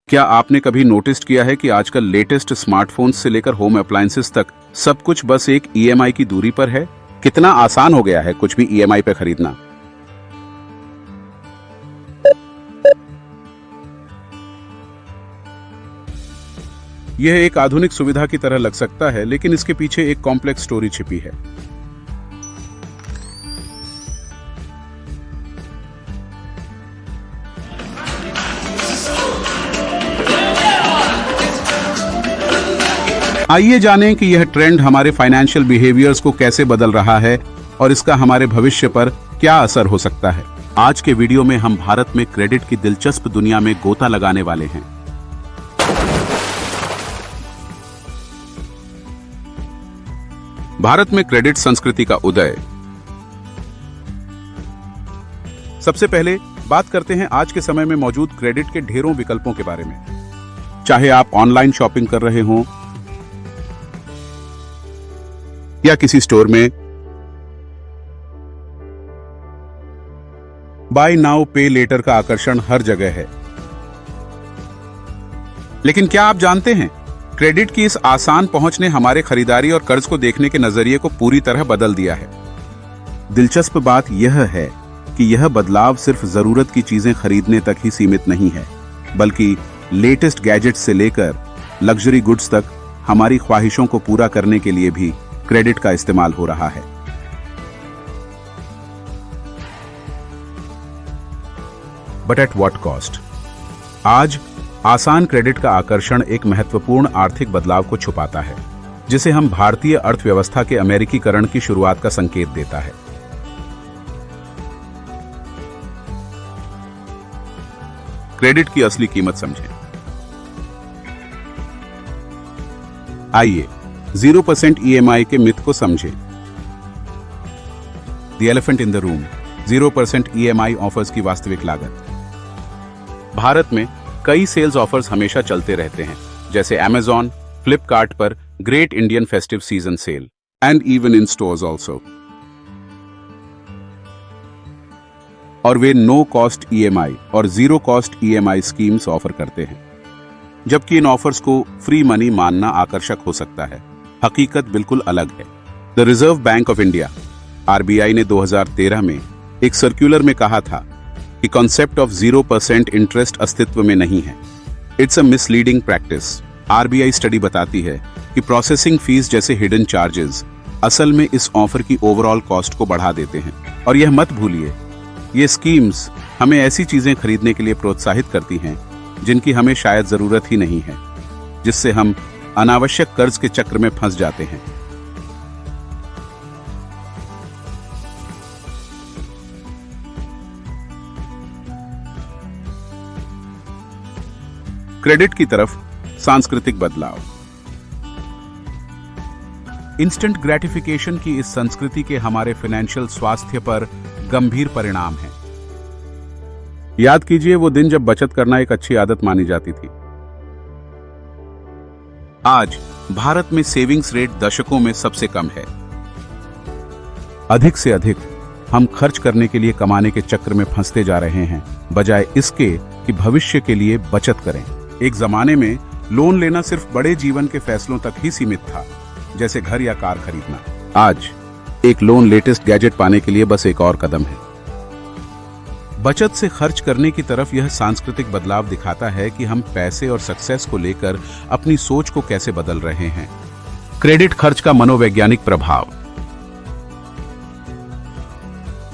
क्या आपने कभी नोटिस किया है कि आजकल लेटेस्ट स्मार्टफोन्स से लेकर होम अप्लायंसेस तक सब कुछ बस एक ईएमआई की दूरी पर है? कितना आसान हो गया है कुछ भी ईएमआई पे खरीदना। यह एक आधुनिक सुविधा की तरह लग सकता है, लेकिन इसके पीछे एक कॉम्प्लेक्स स्टोरी छिपी है। आइए जानें कि यह ट्रेंड हमारे फाइनेंशियल बिहेवियर्स को कैसे बदल रहा है और इसका हमारे भविष्य पर क्या असर हो सकता है। आज के वीडियो में हम भारत में क्रेडिट की दिलचस्प दुनिया में गोता लगाने वाले हैं। भारत में क्रेडिट संस्कृति का उदय। सबसे पहले बात करते हैं आज के समय में मौजूद क्रेडिट के ढेरों विकल्पों के बारे में। चाहे आप ऑनलाइन शॉपिंग कर रहे हों या किसी स्टोर में, बाय नाउ पे लेटर का आकर्षण हर जगह है। लेकिन क्या आप जानते हैं, क्रेडिट की इस आसान पहुंच ने हमारे खरीदारी और कर्ज को देखने के नजरिए को पूरी तरह बदल दिया है। दिलचस्प बात यह है कि यह बदलाव सिर्फ जरूरत की चीजें खरीदने तक ही सीमित नहीं है, बल्कि लेटेस्ट गैजेट्स से लेकर लग्जरी गुड्स तक हमारी ख्वाहिशों को पूरा करने के लिए भी क्रेडिट का इस्तेमाल हो रहा है। But at what cost? आज आसान क्रेडिट का आकर्षण एक महत्वपूर्ण आर्थिक बदलाव को छुपाता है, जिसे हम भारतीय अर्थव्यवस्था के अमेरिकीकरण की शुरुआत का संकेत देता है। क्रेडिट की असली कीमत समझें। आइए 0% ईएमआई के मिथ को समझें। The elephant in the room, 0% EMI offers की वास्तविक लागत। भारत में कई सेल्स ऑफर्स हमेशा चलते रहते हैं, जैसे Amazon, फ्लिपकार्ट पर great Indian festive season cell and even in stores also. और वे नो कॉस्ट ईएमआई और zero cost EMI schemes offer करते हैं, जबकि इन ऑफर्स को फ्री मनी मानना आकर्षक हो सकता है। हकीकत बिल्कुल अलग है। The reserve bank of India RBI ने 2013 में एक सर्कुलर में कहा था कि कॉन्सेप्ट ऑफ 0% इंटरेस्ट अस्तित्व में नहीं है। It's a misleading practice. RBI study बताती है कि प्रोसेसिंग फीस जैसे हिडन चार्जेस असल में इस ऑफर की ओवरऑल कॉस्ट को बढ़ा देते हैं। और यह मत भूलिए, ये स्कीम्स हमें ऐसी चीजें खरीदने के लिए प्रोत्साहित करती हैं जिनकी हमें शायद जरूरत ही नहीं है, जिससे हम अनावश्यक कर्ज के चक्र में फंस जाते हैं। क्रेडिट की तरफ सांस्कृतिक बदलाव। इंस्टेंट ग्रेटिफिकेशन की इस संस्कृति के हमारे फाइनेंशियल स्वास्थ्य पर गंभीर परिणाम हैं। याद कीजिए वो दिन जब बचत करना एक अच्छी आदत मानी जाती थी। आज भारत में सेविंग्स रेट दशकों में सबसे कम है। अधिक से अधिक हम खर्च करने के लिए कमाने के चक्र में फंसते जा रहे हैं, बजाय इसके कि भविष्य के लिए बचत करें। एक जमाने में लोन लेना सिर्फ बड़े जीवन के फैसलों तक ही सीमित था, जैसे घर या कार खरीदना। आज एक लोन लेटेस्ट गैजेट पाने के लिए बस एक और कदम है। बचत से खर्च करने की तरफ यह सांस्कृतिक बदलाव दिखाता है कि हम पैसे और सक्सेस को लेकर अपनी सोच को कैसे बदल रहे हैं। क्रेडिट खर्च का मनोवैज्ञानिक प्रभाव।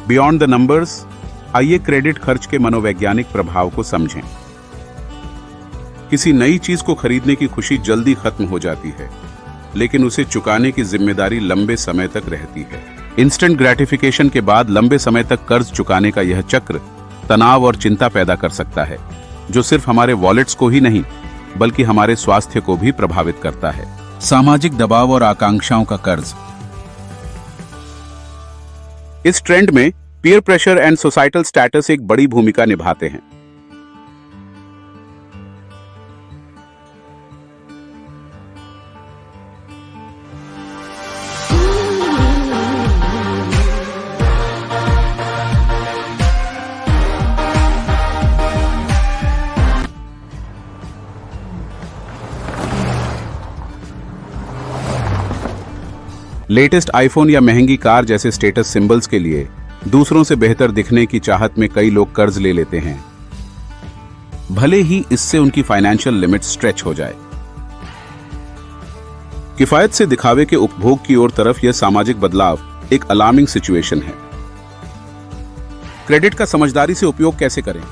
बियॉन्ड द नंबर्स, आइए क्रेडिट खर्च के मनोवैज्ञानिक प्रभाव को समझें। किसी नई चीज को खरीदने की खुशी जल्दी खत्म हो जाती है, लेकिन उसे चुकाने की जिम्मेदारी लंबे समय तक रहती है। इंस्टेंट ग्रेटिफिकेशन के बाद लंबे समय तक कर्ज चुकाने का यह चक्र तनाव और चिंता पैदा कर सकता है, जो सिर्फ हमारे वॉलेट्स को ही नहीं बल्कि हमारे स्वास्थ्य को भी प्रभावित करता है। सामाजिक दबाव और आकांक्षाओं का कर्ज। इस ट्रेंड में peer pressure and societal status एक बड़ी भूमिका निभाते हैं। लेटेस्ट आईफोन या महंगी कार जैसे स्टेटस सिंबल्स के लिए दूसरों से बेहतर दिखने की चाहत में कई लोग कर्ज ले लेते हैं, भले ही इससे उनकी फाइनेंशियल लिमिट स्ट्रेच हो जाए। किफायत से दिखावे के उपभोग की ओर तरफ यह सामाजिक बदलाव एक अलार्मिंग सिचुएशन है। क्रेडिट का समझदारी से उपयोग कैसे करें?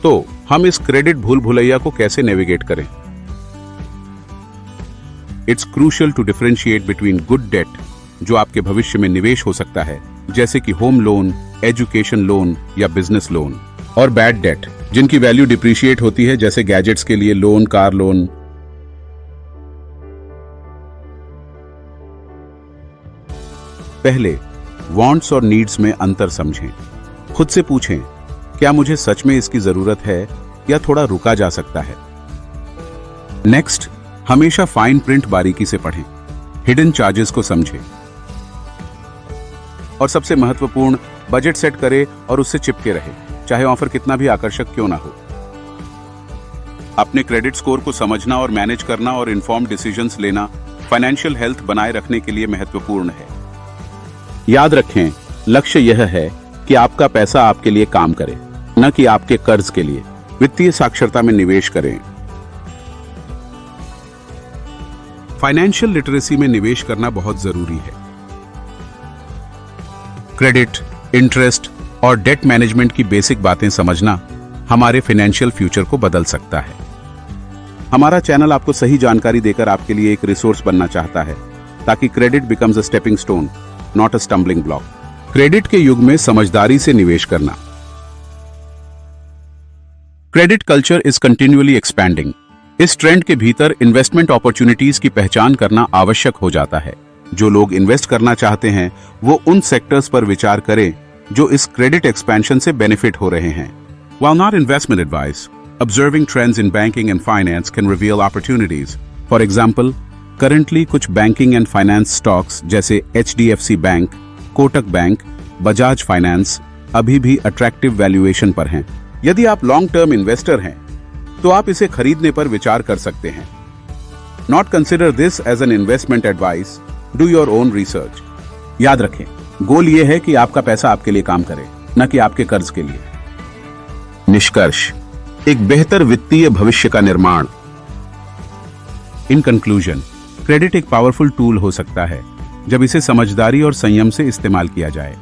तो हम इस क्रेडिट भूल भुलैया को कैसे नेविगेट करें? It's crucial to differentiate between good date, जो आपके भविष्य में निवेश हो सकता है, जैसे कि होम लोन, एजुकेशन लोन या बिजनेस लोन, और बैड डेट, जिनकी वैल्यू डिप्रिशिएट होती है, जैसे गैजेट्स के लिए लोन, कार लोन। पहले वांट्स और नीड्स में अंतर समझें। खुद से पूछें, क्या मुझे सच में इसकी जरूरत है या थोड़ा रुका जा सकता है? नेक्स्ट, हमेशा फाइन प्रिंट बारीकी से पढ़ें, हिडन चार्जेस को समझें, और सबसे महत्वपूर्ण, बजट सेट करें और उससे चिपके रहे, चाहे ऑफर कितना भी आकर्षक क्यों ना हो। अपने क्रेडिट स्कोर को समझना और मैनेज करना और इन्फॉर्म्ड डिसीजंस लेना फाइनेंशियल हेल्थ बनाए रखने के लिए महत्वपूर्ण है। याद रखें, लक्ष्य यह है कि आपका पैसा आपके लिए काम करे, न कि आपके कर्ज के लिए। वित्तीय साक्षरता में निवेश करें। फाइनेंशियल लिटरेसी में निवेश करना बहुत जरूरी है। क्रेडिट, इंटरेस्ट और डेट मैनेजमेंट की बेसिक बातें समझना हमारे फाइनेंशियल फ्यूचर को बदल सकता है। हमारा चैनल आपको सही जानकारी देकर आपके लिए एक रिसोर्स बनना चाहता है, ताकि credit becomes a stepping stone, not a stumbling block. Credit के युग में समझदारी से निवेश करना। Credit culture is continually expanding. इस ट्रेंड के भीतर इन्वेस्टमेंट अपॉर्चुनिटीज की पहचान करना आवश्यक हो जाता है। जो लोग इन्वेस्ट करना चाहते हैं वो उन सेक्टर्स पर विचार करें जो इस क्रेडिट एक्सपेंशन से बेनिफिट हो रहे हैं। While not investment advice, observing trends in banking and finance can reveal opportunities. For example, currently कुछ banking and finance stocks जैसे HDFC bank, Kotak bank, Bajaj finance अभी भी अट्रैक्टिव वैल्यूएशन पर हैं। यदि आप लॉन्ग टर्म इन्वेस्टर हैं तो आप इसे खरीदने पर विचार कर सकते हैं। Not consider this as an investment advice. Do your own research. याद रखें, गोल यह है कि आपका पैसा आपके लिए काम करे, न कि आपके कर्ज के लिए। निष्कर्ष, एक बेहतर वित्तीय भविष्य का निर्माण। इन कंक्लूजन, क्रेडिट एक पावरफुल टूल हो सकता है जब इसे समझदारी और संयम से इस्तेमाल किया जाए।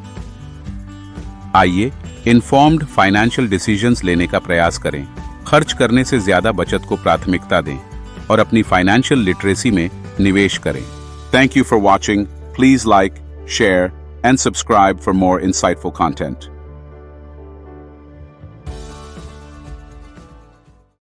आइए इन्फॉर्म्ड फाइनेंशियल डिसीजंस लेने का प्रयास करें, खर्च करने से ज्यादा बचत को प्राथमिकता दें और अपनी फाइनेंशियल लिटरेसी में निवेश करें। Thank you for watching. Please like, share, and subscribe for more insightful content.